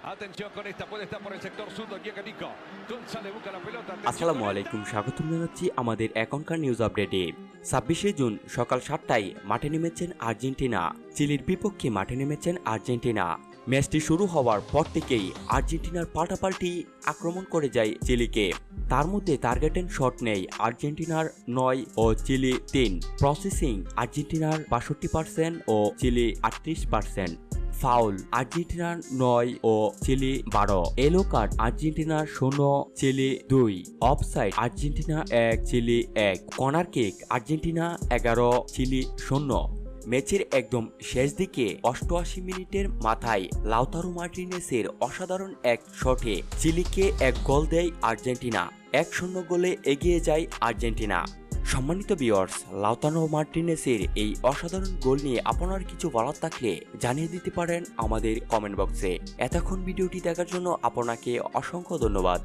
Atención con esta, puede estar por el sector zurdo, llega Nico. Tunza le busca la pelota. আসসালামু আলাইকুম, স্বাগতম জানাচ্ছি আমাদের এখনকার নিউজ আপডেটে। 26শে জুন সকাল 7টায় মাঠে নেমেছেন আর্জেন্টিনা। চিলির বিপক্ষে মাঠে নেমেছেন আর্জেন্টিনা। ম্যাচটি শুরু হওয়ার পর থেকেই আর্জেন্টিনার পাল্টাপাল্টি আক্রমণ করে যায় চিলিকে। তার মধ্যে টার্গেটেড শট নেই আর্জেন্টিনার 9 ও চিলি 3। প্রসেসিং আর্জেন্টিনার 62% ও চিলি 38%। ফাউল আর্জেন্টিনার 9 ও চিলি 12। এলো কার্ড আর্জেন্টিনার 0 Chile 2। Offside Argentina 1 Chile 1। Corner kick Argentina 11 Chile 0। ম্যাচের একদম শেষ দিকে 88 মিনিটের মাথায় লাউতারো মার্টিনেসের অসাধারণ এক শটে চিলিকে এক গোল দেয় আর্জেন্টিনা। 1-0 গোলে এগিয়ে যায় আর্জেন্টিনা। সম্মানিত ভিউয়ার্স, লাউতারো মার্টিনেসের এই অসাধারণ গোল নিয়ে আপনার কিছু বলার থাকলে জানিয়ে দিতে পারেন আমাদের কমেন্ট বক্সে। এতক্ষণ ভিডিওটি দেখার জন্য আপনাকে অসংখ্য ধন্যবাদ।